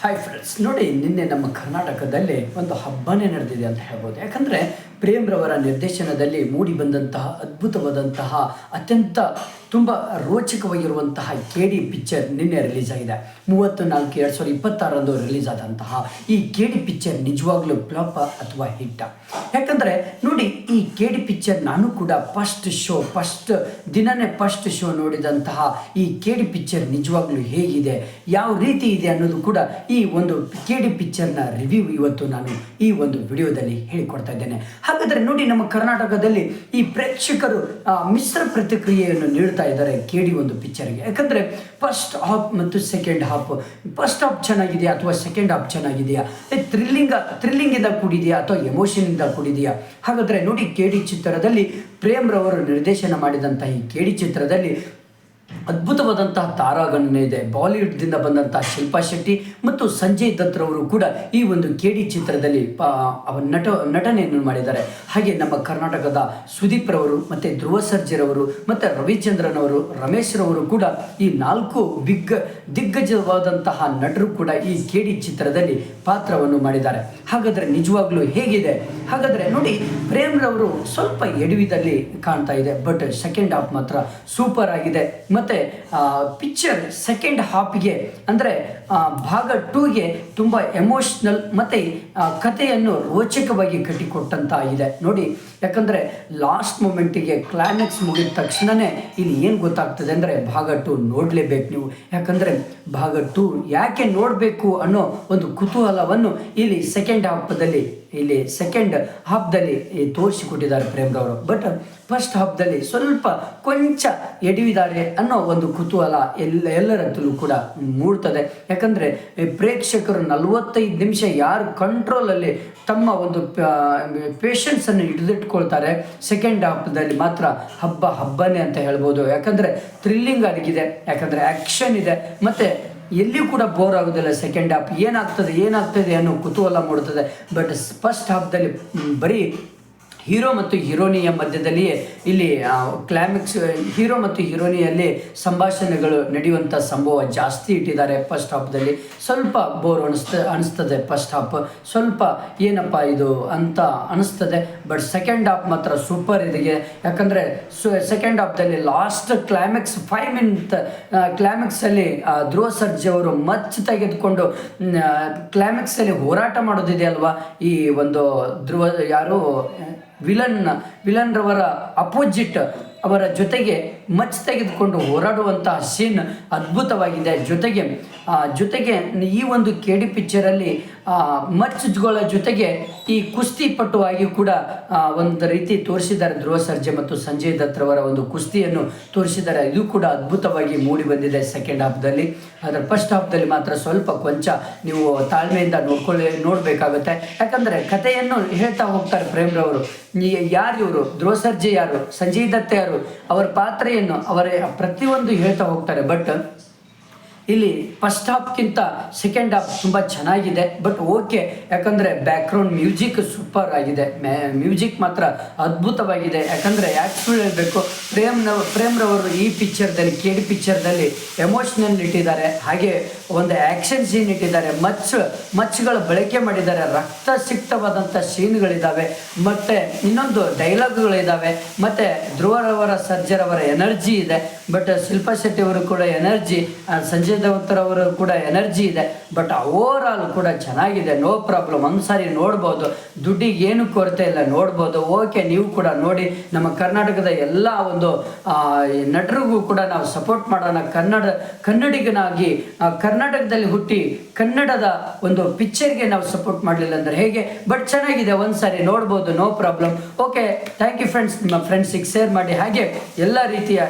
Hi friends, ನೋಡಿ ನಿನ್ನೆ ನಮ್ಮ ಕರ್ನಾಟಕದಲ್ಲಿ ಒಂದು ಹಬ್ಬನೇ ನಡೆದಿದೆ ಅಂತ ಹೇಳ್ಬೋದು. ಯಾಕಂದರೆ ಪ್ರೇಮ್ರವರ ನಿರ್ದೇಶನದಲ್ಲಿ ಮೂಡಿ ಬಂದಂತಹ ಅದ್ಭುತವಾದಂತಹ ಅತ್ಯಂತ ತುಂಬ ರೋಚಕವಾಗಿರುವಂತಹ KD ಪಿಕ್ಚರ್ ನಿನ್ನೆ ರಿಲೀಸ್ ಆಗಿದೆ. 30/4/2026 ರಿಲೀಸ್ ಆದಂತಹ ಈ KD ಪಿಕ್ಚರ್ ನಿಜವಾಗ್ಲೂ ಫ್ಲಾಪ್ ಅಥವಾ ಹಿಟ್ಟ? ಯಾಕಂದರೆ ನೋಡಿ, ಈ KD ಪಿಕ್ಚರ್ ನಾನು ಕೂಡ ಫಸ್ಟ್ ಶೋ ನೋಡಿದಂತಹ ಈ KD ಪಿಕ್ಚರ್ ನಿಜವಾಗ್ಲೂ ಹೇಗಿದೆ, ಯಾವ ರೀತಿ ಇದೆ ಅನ್ನೋದು ಕೂಡ ಈ ಒಂದು KD ಪಿಕ್ಚರ್ನ ರಿವ್ಯೂ ಇವತ್ತು ನಾನು ಈ ಒಂದು ವಿಡಿಯೋದಲ್ಲಿ ಹೇಳಿಕೊಡ್ತಾ ಇದ್ದೇನೆ. ಹಾಗಾದರೆ ನೋಡಿ, ನಮ್ಮ ಕರ್ನಾಟಕದಲ್ಲಿ ಈ ಪ್ರೇಕ್ಷಕರು ಮಿಶ್ರ ಪ್ರತಿಕ್ರಿಯೆಯನ್ನು ನೀಡ್ತಾ ಇದ್ದಾರೆ KD ಒಂದು ಪಿಕ್ಚರ್ಗೆ. ಯಾಕಂದರೆ ಫಸ್ಟ್ ಹಾಫ್ ಮತ್ತು ಸೆಕೆಂಡ್ ಹಾಫ್, ಫಸ್ಟ್ ಹಾಫ್ ಚೆನ್ನಾಗಿದೆಯಾ ಅಥವಾ ಸೆಕೆಂಡ್ ಹಾಫ್ ಚೆನ್ನಾಗಿದೆಯಾ, ಥ್ರಿಲ್ಲಿಂಗಿಂದ ಕೂಡಿದೆಯಾ ಅಥವಾ ಎಮೋಷನಿಂದ ಕೂಡಿದೆಯಾ? ಹಾಗಾದರೆ ನೋಡಿ, KD ಚಿತ್ರದಲ್ಲಿ ಪ್ರೇಮ್ರವರು ನಿರ್ದೇಶನ ಮಾಡಿದಂಥ ಈ KD ಚಿತ್ರದಲ್ಲಿ ಅದ್ಭುತವಾದಂತಹ ತಾರಾಗಣನೆ ಇದೆ. ಬಾಲಿವುಡ್ದಿಂದ ಬಂದಂತಹ ಶಿಲ್ಪಾ ಶೆಟ್ಟಿ ಮತ್ತು ಸಂಜಯ್ ದತ್ ರವರು ಕೂಡ ಈ ಒಂದು KD ಚಿತ್ರದಲ್ಲಿ ನಟನೆಯನ್ನು ಮಾಡಿದ್ದಾರೆ. ಹಾಗೆ ನಮ್ಮ ಕರ್ನಾಟಕದ ಸುದೀಪ್ ರವರು ಮತ್ತು ಧ್ರುವ ಸರ್ಜರವರು ಮತ್ತು ರವಿಚಂದ್ರನ್ ಅವರು, ರಮೇಶ್ ರವರು ಕೂಡ ಈ 4 ದಿಗ್ಗಜವಾದಂತಹ ನಟರು ಕೂಡ ಈ KD ಚಿತ್ರದಲ್ಲಿ ಪಾತ್ರವನ್ನು ಮಾಡಿದ್ದಾರೆ. ಹಾಗಾದರೆ ನಿಜವಾಗ್ಲೂ ಹೇಗಿದೆ? ಹಾಗಾದರೆ ನೋಡಿ, ಪ್ರೇಮ್ರವರು ಸ್ವಲ್ಪ ಎಡವಿದಲ್ಲಿ ಕಾಣ್ತಾ ಇದೆ, ಬಟ್ ಸೆಕೆಂಡ್ ಹಾಫ್ ಮಾತ್ರ ಸೂಪರ್ ಆಗಿದೆ. ಮತ್ತು ಪಿಕ್ಚರ್ ಸೆಕೆಂಡ್ ಹಾಫ್ಗೆ ಅಂದರೆ ಭಾಗ 2ಗೆ ತುಂಬ ಎಮೋಷ್ನಲ್ ಮತ್ತು ಕಥೆಯನ್ನು ರೋಚಕವಾಗಿ ಕಟ್ಟಿಕೊಟ್ಟಂತಾಗಿದೆ ನೋಡಿ. ಯಾಕಂದರೆ ಲಾಸ್ಟ್ ಮೂಮೆಂಟಿಗೆ ಕ್ಲೈಮ್ಯಾಕ್ಸ್ ಮುಗಿದ ತಕ್ಷಣವೇ ಇಲ್ಲಿ ಏನು ಗೊತ್ತಾಗ್ತದೆ ಅಂದರೆ ಭಾಗ 2 ನೋಡಲೇಬೇಕು ನೀವು. ಯಾಕಂದರೆ ಭಾಗ 2 ಯಾಕೆ ನೋಡಬೇಕು ಅನ್ನೋ ಒಂದು ಕುತೂಹಲವನ್ನು ಇಲ್ಲಿ ಸೆಕೆಂಡ್ ಹಾಫ್ದಲ್ಲಿ ತೋರಿಸಿಕೊಟ್ಟಿದ್ದಾರೆ ಪ್ರೇಮ್ರವರು. ಬಟ್ ಫಸ್ಟ್ ಹಾಫ್ದಲ್ಲಿ ಸ್ವಲ್ಪ ಕೊಂಚ ಎಡವಿದ್ದಾರೆ ಅನ್ನೋ ಒಂದು ಕುತೂಹಲ ಎಲ್ಲರತ್ತಲೂ ಕೂಡ ಮೂಡ್ತದೆ. ಯಾಕಂದರೆ ಪ್ರೇಕ್ಷಕರು 45 ನಿಮಿಷ ಯಾರು ಕಂಟ್ರೋಲಲ್ಲಿ ತಮ್ಮ ಒಂದು ಪೇಷನ್ಸನ್ನು ಹಿಡಿದಿಟ್ಕೊಳ್ತಾರೆ, ಸೆಕೆಂಡ್ ಹಾಫ್ದಲ್ಲಿ ಮಾತ್ರ ಹಬ್ಬನೇ ಅಂತ ಹೇಳ್ಬೋದು. ಯಾಕಂದರೆ ಥ್ರಿಲ್ಲಿಂಗ್ ಆಗಿದೆ, ಯಾಕಂದರೆ ಆ್ಯಕ್ಷನ್ ಇದೆ, ಮತ್ತು ಎಲ್ಲಿಯೂ ಕೂಡ ಬೋರ್ ಆಗೋದಿಲ್ಲ. ಸೆಕೆಂಡ್ ಹಾಫ್ ಏನಾಗ್ತದೆ ಅನ್ನೋ ಕುತೂಹಲ ಮೂಡುತ್ತದೆ. ಬಟ್ ಫಸ್ಟ್ ಹಾಫ್ದಲ್ಲಿ ಬರೀ ಹೀರೋ ಮತ್ತು ಹೀರೋನಿಯ ಮಧ್ಯದಲ್ಲಿಯೇ ಇಲ್ಲಿ ಕ್ಲೈಮ್ಯಾಕ್ಸ್, ಹೀರೋ ಮತ್ತು ಹೀರೋನಿಯಲ್ಲಿ ಸಂಭಾಷಣೆಗಳು ನಡೆಯುವಂಥ ಸಂಭವ ಜಾಸ್ತಿ ಇಟ್ಟಿದ್ದಾರೆ. ಫಸ್ಟ್ ಹಾಫ್ದಲ್ಲಿ ಸ್ವಲ್ಪ ಬೋರ್ ಅನಿಸ್ತದೆ. ಫಸ್ಟ್ ಹಾಫ್ ಸ್ವಲ್ಪ ಏನಪ್ಪ ಇದು ಅಂತ ಅನಿಸ್ತದೆ. ಬಟ್ ಸೆಕೆಂಡ್ ಹಾಫ್ ಮಾತ್ರ ಸೂಪರ್ ಇದೆ. ಯಾಕಂದರೆ second ಹಾಫ್ದಲ್ಲಿ last climax 5 minute ಕ್ಲೈಮ್ಯಾಕ್ಸಲ್ಲಿ Dhruva Sarja ಅವರು ಮಚ್ಚು ತೆಗೆದುಕೊಂಡು ಕ್ಲೈಮ್ಯಾಕ್ಸಲ್ಲಿ ಹೋರಾಟ ಮಾಡೋದಿದೆ ಅಲ್ವಾ, ಈ ಒಂದು ವಿಲನ್ ರವರ ಅಪೋಸಿಟ್ ಅವರ ಜೊತೆಗೆ ಮಚ್ ತೆಗೆದುಕೊಂಡು ಹೋರಾಡುವಂತಹ ಸೀನ್ ಅದ್ಭುತವಾಗಿದೆ. ಜೊತೆಗೆ ಈ ಒಂದು KD ಪಿಕ್ಚರಲ್ಲಿ ಮಚ್ಗಳ ಜೊತೆಗೆ ಈ ಕುಸ್ತಿ ಪಟುವಾಗಿ ಕೂಡ ಒಂದು ರೀತಿ ತೋರಿಸಿದ್ದಾರೆ. ಧ್ರುವ ಸರ್ಜಾ ಮತ್ತು ಸಂಜಯ್ ದತ್ ರವರ ಒಂದು ಕುಸ್ತಿಯನ್ನು ತೋರಿಸಿದ್ದಾರೆ. ಇದು ಕೂಡ ಅದ್ಭುತವಾಗಿ ಮೂಡಿ ಬಂದಿದೆ ಸೆಕೆಂಡ್ ಹಾಫ್ದಲ್ಲಿ. ಆದರೆ ಫಸ್ಟ್ ಹಾಫ್ದಲ್ಲಿ ಮಾತ್ರ ಸ್ವಲ್ಪ ಕೊಂಚ ನೀವು ತಾಳ್ಮೆಯಿಂದ ನೋಡಬೇಕಾಗುತ್ತೆ. ಯಾಕಂದರೆ ಕಥೆಯನ್ನು ಹೇಳ್ತಾ ಹೋಗ್ತಾರೆ ಪ್ರೇಮ್ರವರು. ಯಾರು ಇವರು, ಧ್ರುವ ಸರ್ಜಾ ಯಾರು, ಸಂಜಯ್ ದತ್ ಯಾರು, ಅವರ ಪಾತ್ರ ಏನು, ಅವರ ಪ್ರತಿಯೊಂದು ಹೇಳ್ತಾ ಹೋಗ್ತಾರೆ. ಬಟ್ ಇಲ್ಲಿ ಫಸ್ಟ್ ಹಾಫ್ಗಿಂತ ಸೆಕೆಂಡ್ ಹಾಫ್ ತುಂಬ ಚೆನ್ನಾಗಿದೆ. ಬಟ್ ಓಕೆ, ಯಾಕಂದರೆ ಬ್ಯಾಕ್ಗ್ರೌಂಡ್ ಮ್ಯೂಸಿಕ್ ಸೂಪರ್ ಆಗಿದೆ. ಮ್ಯೂಸಿಕ್ ಮಾತ್ರ ಅದ್ಭುತವಾಗಿದೆ. ಯಾಕಂದರೆ ಸುಳ್ಳು ಹೇಳಬೇಕು, ಪ್ರೇಮ್ರವರು ಈ ಪಿಕ್ಚರ್ದಲ್ಲಿ KD ಪಿಕ್ಚರ್ದಲ್ಲಿ ಎಮೋಷ್ನಲ್ ಇಟ್ಟಿದ್ದಾರೆ. ಹಾಗೆ ಒಂದು ಆ್ಯಕ್ಷನ್ ಸೀನ್ ಇಟ್ಟಿದ್ದಾರೆ, ಮಚ್ಗಳ ಬಳಕೆ ಮಾಡಿದ್ದಾರೆ, ರಕ್ತಸಿಕ್ತವಾದಂಥ ಸೀನ್ಗಳಿದ್ದಾವೆ, ಮತ್ತು ಇನ್ನೊಂದು ಡೈಲಾಗ್ಗಳಿದ್ದಾವೆ, ಮತ್ತು ಧ್ರುವರವರ ಸರ್ಜರವರ ಎನರ್ಜಿ ಇದೆ. ಬಟ್ ಶಿಲ್ಪಾ ಶೆಟ್ಟಿ ಅವರು ಕೂಡ ಎನರ್ಜಿ, ಸಂಜಯ್ ದತ್ ಅವರು ಕೂಡ ಎನರ್ಜಿ ಇದೆ. ಬಟ್ ಓವರ್ ಆಲ್ ಕೂಡ ಚೆನ್ನಾಗಿದೆ, ನೋ ಪ್ರಾಬ್ಲಮ್. ಒಂದ್ಸಾರಿ ನೋಡ್ಬೋದು, ದುಡ್ಡಿಗೆ ಏನು ಕೊರತೆ ಇಲ್ಲ, ನೋಡ್ಬೋದು. ಓಕೆ, ನೀವು ಕೂಡ ನೋಡಿ. ನಮ್ಮ ಕರ್ನಾಟಕದ ಎಲ್ಲ ಒಂದು ನಟರಿಗೂ ಕೂಡ ನಾವು ಸಪೋರ್ಟ್ ಮಾಡೋಣ. ಕನ್ನಡಿಗನಾಗಿ ಕರ್ನಾಟಕದಲ್ಲಿ ಹುಟ್ಟಿ ಕನ್ನಡದ ಒಂದು ಪಿಕ್ಚರ್ಗೆ ನಾವು ಸಪೋರ್ಟ್ ಮಾಡಲಿಲ್ಲ ಅಂದರೆ ಹೇಗೆ? ಬಟ್ ಚೆನ್ನಾಗಿದೆ, ಒಂದ್ಸಾರಿ ನೋಡ್ಬೋದು, no problem. Okay, thank you friends. ನಿಮ್ಮ ಫ್ರೆಂಡ್ಸಿಗೆ ಶೇರ್ ಮಾಡಿ. ಹಾಗೆ ಎಲ್ಲ ರೀತಿಯ